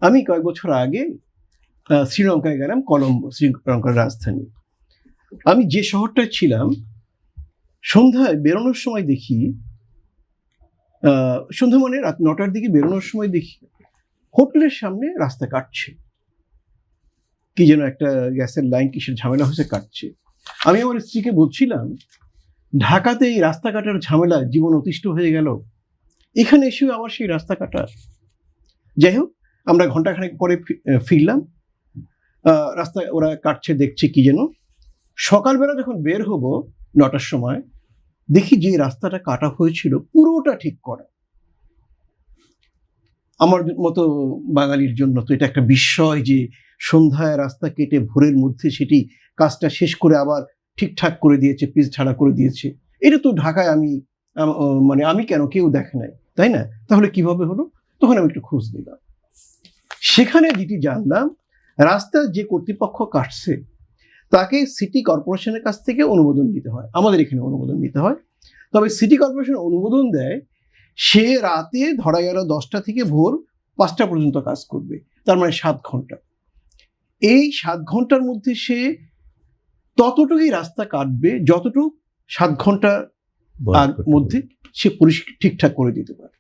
আমি কয়েক বছর আগে শ্রীলঙ্কায় গেলাম, কলম্বো, শ্রীলঙ্কার রাজধানী। আমি যে শহরটায় ছিলাম, সন্ধ্যায় বেরোনোর সময় দেখি, সন্ধ্যা মানে রাত 9টার দিকে বেরোনোর সময় দেখি হোটেলের সামনে রাস্তা কাটছে, কি যেন একটা গ্যাসের লাইন কিসের ঝামেলা হয়েছে, কাটছে। আমি আমার স্ত্রীকে বলছিলাম, ঢাকাতে এই রাস্তা কাটার ঝামেলা জীবন অতিষ্ঠ হয়ে গেল, এখানে এসেও আবার সেই রাস্তা কাটা। যাই হোক, আমরা ঘন্টাখানেক পরে ফিরলাম, রাস্তা ওরা কাটছে, দেখছে কি যেন। সকালবেলা যখন বের হব 9টার সময়, দেখি যে রাস্তাটা কাটা হয়েছিল পুরোটা ঠিক করা। আমার মতো বাঙালির জন্য তো এটা একটা বিস্ময় যে সন্ধ্যায় রাস্তা কেটে ভোরের মধ্যে সেটি কাজটা শেষ করে আবার ঠিকঠাক করে দিয়েছে, পিচ ঢালা করে দিয়েছে। এটা তো ঢাকায় আমি কেন, কেউ দেখে নাই, তাই না? তাহলে কিভাবে হলো? তখন আমি একটু খোঁজ দিলাম, সেখানে যেটি জানলাম, রাস্তার যে কর্তৃপক্ষ কাটছে তাকে সিটি কর্পোরেশনের কাছ থেকে অনুমোদন নিতে হয়। আমাদের এখানে অনুমোদন নিতে হয়, তবে সিটি কর্পোরেশন অনুমোদন দেয় সে রাতে ধরা গেল 10টা থেকে ভোর 5টা পর্যন্ত কাজ করবে, তার মানে 7 ঘন্টা। এই 7 ঘন্টার মধ্যে সে ততটুকুই রাস্তা কাটবে যতটুকু 7 ঘন্টার মধ্যে সে ঠিকঠাক করে দিতে পারে।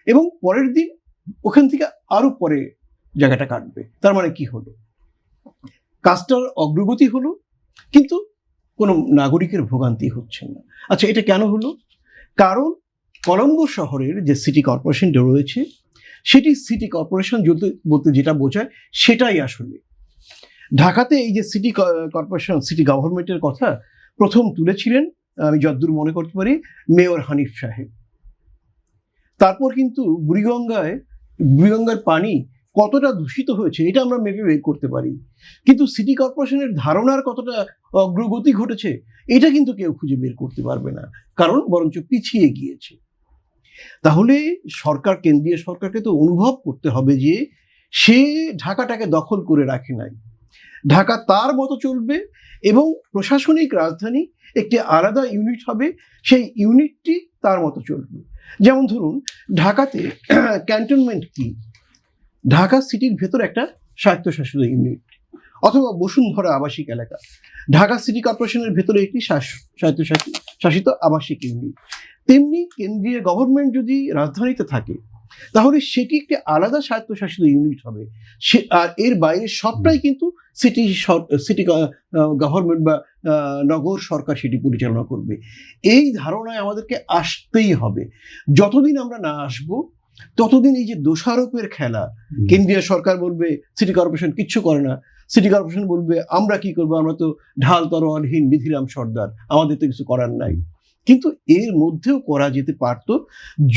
এবং পরের দিন ওখান থেকে আরো পরে জায়গাটা কাটবে। তার মানে কি হলো? কাজটার অগ্রগতি হলো, কিন্তু কোনো নাগরিকের ভোগান্তি হচ্ছে না। আচ্ছা, এটা কেন হলো? কারণ কলম্বো শহরের যে সিটি কর্পোরেশনটা রয়েছে, সেটি সিটি কর্পোরেশন বলতে যেটা বোঝায় সেটাই আসলে। ঢাকাতে এই যে সিটি কর্পোরেশন, সিটি গভর্নমেন্টের কথা প্রথম তুলেছিলেন, আমি যতদূর মনে করতে পারি, মেয়র হানিফ সাহেব। তারপর কিন্তু বুড়িগঙ্গার পানি কতটা দূষিত হয়েছে এটা আমরা মেপে বের করতে পারি, কিন্তু সিটি কর্পোরেশনের ধারণার কতটা অগ্রগতি ঘটেছে এটা কিন্তু কেউ খুঁজে বের করতে পারবে না, কারণ বরঞ্চ পিছিয়ে গিয়েছে। তাহলে কেন্দ্রীয় সরকারকে তো অনুভব করতে হবে যে সে ঢাকাটাকে দখল করে রাখে নাই, ঢাকা তার মতো চলবে এবং প্রশাসনিক রাজধানী একটি আলাদা ইউনিট হবে, সেই ইউনিটটি তার মতো চলবে। যেমন ধরুন, ঢাকাতে ক্যান্টনমেন্ট কি? ঢাকা সিটির ভেতর একটা স্বায়ত্তশাসিত ইউনিট, অথবা বসুন্ধরা আবাসিক এলাকা, ঢাকা সিটি কর্পোরেশনের ভেতরে একটি শাসিত আবাসিক ইউনিট। তেমনি কেন্দ্রীয় গভর্নমেন্ট যদি রাজধানীতে থাকে, তাহলে সেটি একটি আলাদা স্বায়ত্তশাসিত ইউনিট হবে। আর এর বাইরে সবটাই কিন্তু সিটি গভর্নমেন্ট বা নগর সরকার সেটি পরিচালনা করবে। এই ধারণায় আমাদেরকে আসতেই হবে। যতদিন আমরা না আসবো, ততদিন এই যে দোষারোপের খেলা, কেন্দ্রীয় সরকার বলবে সিটি কর্পোরেশন কিচ্ছু করে না, সিটি কর্পোরেশন বলবে আমরা কি করবো, আমরা তো ঢাল তরোয়ালহীন বিধিরাম সর্দার, আমাদের তো কিছু করার নাই। কিন্তু এর মধ্যেও করা যেতে পারতো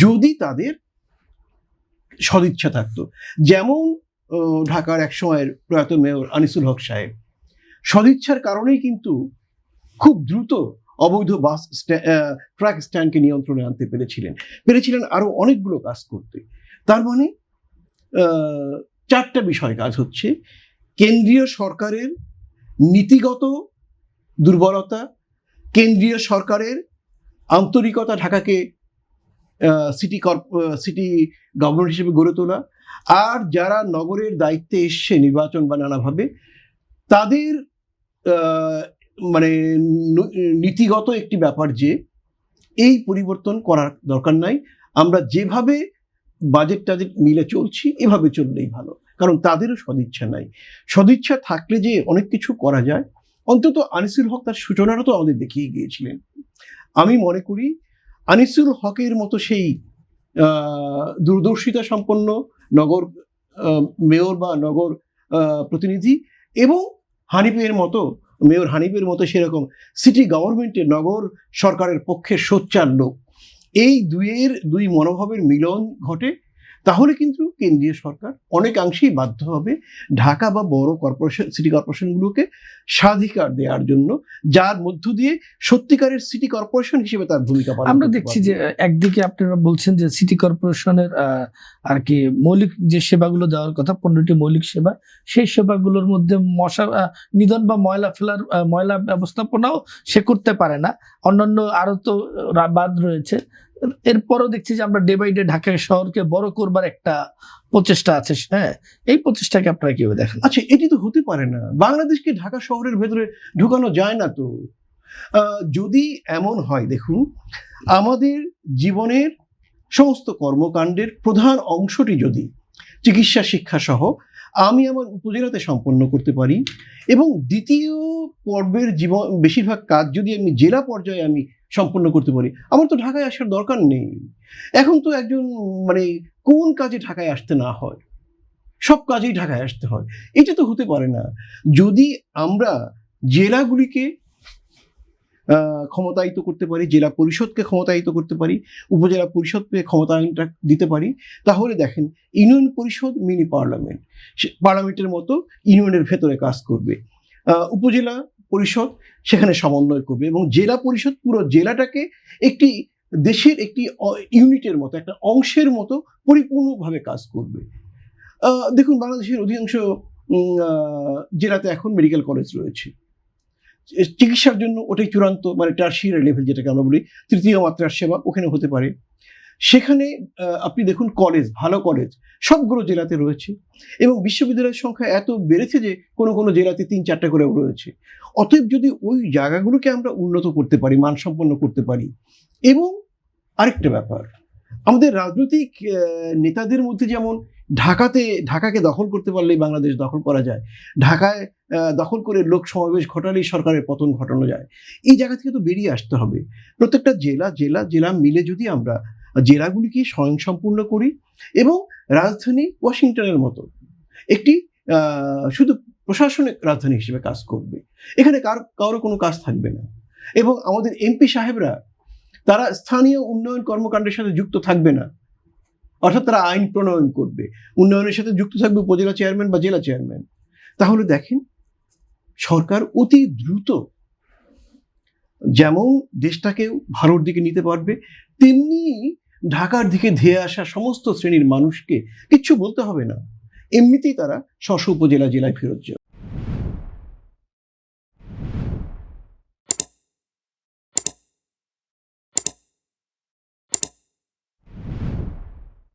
যদি তাদের সদিচ্ছা থাকতো। যেমন ঢাকার এক সময়ের প্রয়াত মেয়র আনিসুল হক সাহেব সদিচ্ছার কারণেই কিন্তু খুব দ্রুত অবৈধ বাস ট্রাক স্ট্যান্ডকে নিয়ন্ত্রণে আনতে পেরেছিলেন আরো অনেকগুলো কাজ করতে। তার মানে 4টা বিষয় কাজ হচ্ছে: কেন্দ্রীয় সরকারের নীতিগত দুর্বলতা, কেন্দ্রীয় সরকারের আন্তরিকতা ঢাকাকে সিটি গভর্নমেন্ট হিসেবে গড়ে তোলা, আর যারা নগরের দায়িত্বে এসছে নির্বাচন বা নানাভাবে, তাদের নীতিগত একটি ব্যাপার যে এই পরিবর্তন করার দরকার নাই, আমরা যেভাবে বাজেট মিলে চলছি এভাবে চললেই ভালো। কারণ তাদেরও সদিচ্ছা নাই। সদিচ্ছা থাকলে যে অনেক কিছু করা যায়, অন্তত আনিসুল হক তার সূচনাটা তো আমাদের দেখিয়ে গিয়েছিলেন। আমি মনে করি আনিসুল হকের মতো সেই দূরদর্শিতা সম্পন্ন নগর মেয়র বা নগর প্রতিনিধি, এবং মেয়র হানিফের মতো সেরকম সিটি গভর্নমেন্টের নগর সরকারের পক্ষে সোচ্চার লোক, এই দুই মনোভাবের মিলন ঘটে, তাহলে কিন্তু কেন্দ্রীয় সরকার অনেকাংশেই বাধ্য হবে ঢাকা বা বড় কর্পোরেশন, সিটি কর্পোরেশনগুলোকে স্বাধিকার দেওয়ার জন্য, যার মধ্য দিয়ে সত্যিকারের সিটি কর্পোরেশন হিসেবে তার ভূমিকা পালন আমরা করতে দেখছি পারবে। যে একদিকে আপনারা বলছেন যে সিটি কর্পোরেশনের আর কি মৌলিক যে সেবাগুলো দেওয়ার কথা, 15টি মৌলিক সেবা, সেই সেবাগুলোর মধ্যে মশা নিধন বা ময়লা ফেলার ময়লা ব্যবস্থাপনাও সে করতে পারে না, অন্যান্য আরো তো বাদ রয়েছে। এরপরও দেখছি যে আমরা ডে বাই ডে ঢাকা শহরকে বড় করবার একটা প্রচেষ্টা আছে। হ্যাঁ, এই প্রচেষ্টাকে আপনারা কিভাবে দেখেন? আচ্ছা, এটি তো হতে পারে না। বাংলাদেশকে ঢাকা শহরের ভেতরে ঢুকানো যায় না তো। যদি এমন হয়, দেখুন, আমাদের জীবনের সমস্ত কর্মকাণ্ডের প্রধান অংশটি যদি চিকিৎসা শিক্ষা সহ আমি আমার উপজেলাতে সম্পন্ন করতে পারি, এবং দ্বিতীয় পর্বের জীবন বেশিরভাগ কাজ যদি আমি জেলা পর্যায়ে আমি সম্পন্ন করতে পারি, আমার তো ঢাকায় আসার দরকার নেই। এখন তো একজন মানে কোন কাজে ঢাকায় আসতে না হয়, সব কাজেই ঢাকায় আসতে হয়। এটা তো হতে পারে না। যদি আমরা জেলাগুলিকে ক্ষমতায়িত করতে পারি, জেলা পরিষদকে ক্ষমতায়িত করতে পারি, উপজেলা পরিষদকে ক্ষমতায়নটা দিতে পারি, তাহলে দেখেন ইউনিয়ন পরিষদ মিনি পার্লামেন্ট, পার্লামেন্টের মতো ইউনিয়নের ভেতরে কাজ করবে। উপজেলা পরিষদ সেখানে সমন্বয় করবে, এবং জেলা পরিষদ পুরো জেলাটাকে একটি দেশের একটি ইউনিটের মতো, একটা অংশের মতো পরিপূর্ণভাবে কাজ করবে। দেখুন, বাংলাদেশের অধিকাংশ জেলাতে এখন মেডিকেল কলেজ রয়েছে। চিকিৎসার জন্য ওটাই চূড়ান্ত, মানে টার্সিয়ারি লেভেল যেটাকে আমরা বলি, তৃতীয় মাত্রার সেবা ওখানে হতে পারে। সেখানে আপনি দেখুন কলেজ, ভালো কলেজ সবগুলো জেলাতে রয়েছে, এবং বিশ্ববিদ্যালয়ের সংখ্যা এত বেড়েছে যে কোনো কোনো জেলাতে 3-4টা করে রয়েছে। অতএব যদি ওই জায়গাগুলোকে আমরা উন্নত করতে পারি, মানসম্পন্ন করতে পারি। এবং আরেকটা ব্যাপার, আমাদের রাজনৈতিক নেতাদের মধ্যে যেমন ঢাকাকে দখল করতে পারলেই বাংলাদেশ দখল করা যায়, ঢাকায় দখল করে লোক সমাবেশ ঘটালেই সরকারের পতন ঘটানো যায়, এই জায়গা থেকে তো বেরিয়ে আসতে হবে। প্রত্যেকটা জেলা মিলে যদি আমরা জেলাগুলিকে স্বয়ংসম্পূর্ণ করি, এবং রাজধানী ওয়াশিংটনের মতো একটি শুধু প্রশাসনিক রাজধানী হিসেবে কাজ করবে, এখানে কারো কোনো কাজ থাকবে না, এবং আমাদের এমপি সাহেবরা তারা স্থানীয় উন্নয়ন কর্মকাণ্ডের সাথে যুক্ত থাকবে না, অর্থাৎ তারা আইন প্রণয়ন করবে, উন্নয়নের সাথে যুক্ত থাকবে উপজেলা চেয়ারম্যান বা জেলা চেয়ারম্যান। তাহলে দেখেন, সরকার অতি দ্রুত যেমন দেশটাকে ভালোর দিকে নিতে পারবে, তেমনি ঢাকার দিকে ধেয়ে আসা সমস্ত শ্রেণীর মানুষকে কিচ্ছু বলতে হবে না, এমনিতেই তারা স্ব উপজেলা জেলায় ফেরত যাবে।